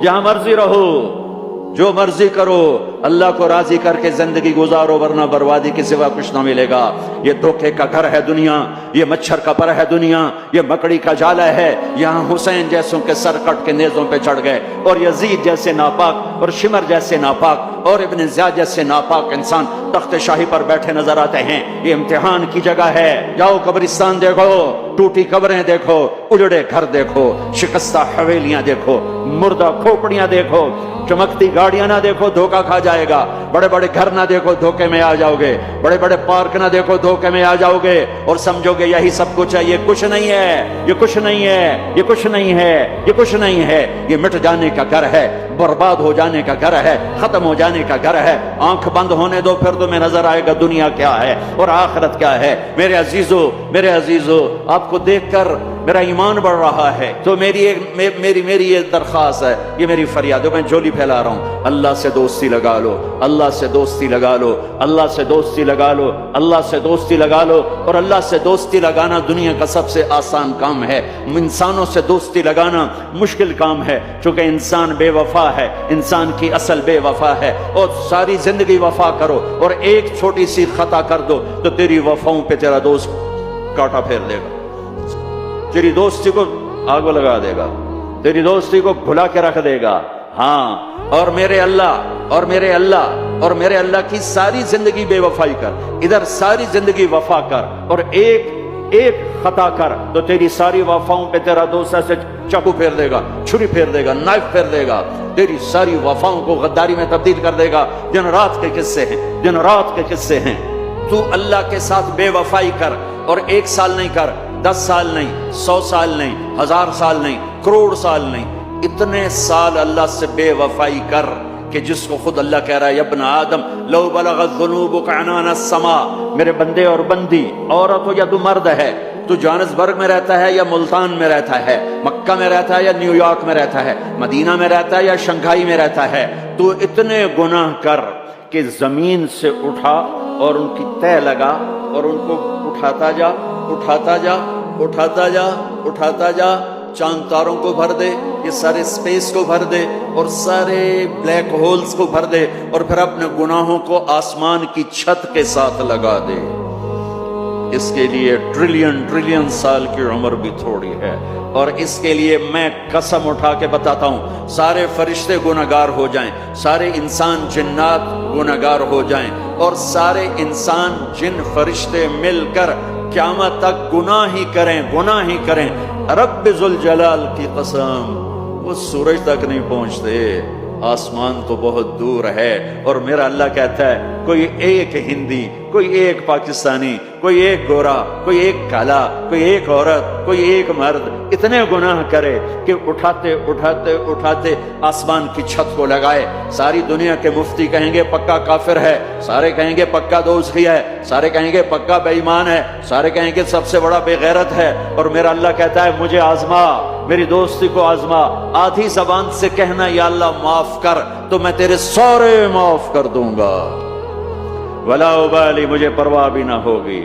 जहां मर्जी रहो, जो मर्जी करो, अल्लाह को राजी करके जिंदगी गुजारो, वरना बर्बादी के सिवा कुछ ना मिलेगा। ये धोखे का घर है दुनिया, ये मच्छर का पर है दुनिया, ये मकड़ी का जाला है। यहाँ हुसैन जैसों के सर कट के नेज़ों पे चढ़ गए, और यजीद जैसे नापाक, और शिमर जैसे नापाक, और इब्न ज़ियाद जैसे नापाक इंसान तख्त शाही पर बैठे नजर आते हैं। ये इम्तिहान की जगह है। जाओ कब्रिस्तान देखो, टूटी कब्रें देखो, उजड़े घर देखो, शिकस्ता हवेलियां देखो, मुर्दा खोपड़ियां देखो, चमकती गाड़ियां ना देखो, धोखा खा जाएगा। बड़े बड़े घर ना देखो, धोखे में आ जाओगे। बड़े बड़े पार्क ना देखो, धोखे में आ जाओगे और समझोगे यही सब कुछ है। ये कुछ नहीं है, ये कुछ नहीं है, ये कुछ नहीं है, ये कुछ नहीं है। ये मिट जाने का घर है, बर्बाद हो जाने का घर है, खत्म हो जाने का घर है। आंख बंद होने दो, फिर तुम्हें नजर आएगा दुनिया क्या है और आखिरत क्या है। मेरे अजीजों, मेरे अजीजों, आपको देखकर मेरा ईमान बढ़ रहा है। तो मेरी ये दरख्वास्त है, ये मेरी फरियाद है, मैं झोली फैला रहा हूँ। अल्लाह से दोस्ती लगा लो, अल्लाह से दोस्ती लगा लो, अल्लाह से दोस्ती लगा लो, अल्लाह से दोस्ती लगा लो। और अल्लाह से दोस्ती लगाना दुनिया का सबसे आसान काम है। इंसानों से दोस्ती लगाना मुश्किल काम है, क्योंकि इंसान बेवफा है, इंसान की असल बेवफा है। और सारी जिंदगी वफा करो और एक छोटी सी खता कर दो तो तेरी वफाओं पे तेरा दोस्त कांटा फेर देगा, तेरी दोस्ती को आग लगा देगा, तेरी दोस्ती को भुला के रख देगा। हाँ, और मेरे अल्लाह, और मेरे अल्लाह, और मेरे अल्लाह की सारी जिंदगी बेवफाई कर, इधर सारी जिंदगी वफा कर और एक एक खता कर तो तेरी सारी वफाओं पे तेरा दोस्त ऐसे चाकू फेर देगा, छुरी फेर देगा, नाइफ फेर देगा, तेरी सारी वफाओं को गद्दारी में तब्दील कर देगा। दिन रात के किस्से हैं, दिन रात के किस्से हैं। तू अल्लाह के साथ बेवफाई कर और 1 साल नहीं कर, 10 साल नहीं, 100 साल नहीं, 1000 साल नहीं, करोड़ साल नहीं, इतने साल अल्लाह से बेवफाई कर कि जिसको खुद अल्लाह कह रहा है, यब्न आदम लौ बलगत ज़ुनूबुक अनान अस्समा, मेरे बंदे और बंदी, औरत हो या तू मर्द है, तू जोहान्सबर्ग में रहता है या मुल्तान में रहता है, मक्का में रहता है या न्यूयॉर्क में रहता है, मदीना में रहता है या शंघाई में रहता है, तू इतने गुनाह कर कि जमीन से उठा और उनकी तह लगा और उनको उठाता जा, उठाता जा, उठाता जा, उठाता जा, चांद तारों को भर दे, ये सारे स्पेस को भर दे और सारे ब्लैक होल्स को भर दे और फिर अपने गुनाहों को आसमान की छत के साथ लगा दे। इसके लिए ट्रिलियन ट्रिलियन साल की उम्र भी थोड़ी है। और इसके लिए मैं कसम उठा के बताता हूँ, सारे फरिश्ते गुनहगार हो जाएं, सारे इंसान जिन्नात गुनहगार हो जाएं और सारे इंसान जिन फरिश्ते मिलकर क़यामत तक गुनाह ही करें, गुनाह ही करें। रब्बे ज़ुल जलाल की कसम, वो सूरज तक नहीं पहुंचते, आसमान तो बहुत दूर है। और मेरा अल्लाह कहता है, कोई एक हिंदी, कोई एक पाकिस्तानी, कोई एक गोरा, कोई एक काला, कोई एक औरत, कोई एक मर्द इतने गुनाह करे कि उठाते उठाते उठाते आसमान की छत को लगाए। सारी दुनिया के मुफ्ती कहेंगे पक्का काफिर है, सारे कहेंगे पक्का दोज़खी है, सारे कहेंगे पक्का बेईमान है, सारे कहेंगे सबसे बड़ा बेगैरत है। और मेरा अल्लाह कहता है, मुझे आजमा, मेरी दोस्ती को आजमा। आधी जबान से कहना या अल्लाह माफ कर, तो मैं तेरे सारे माफ कर दूंगा। वला उबाली, मुझे परवाह भी ना होगी।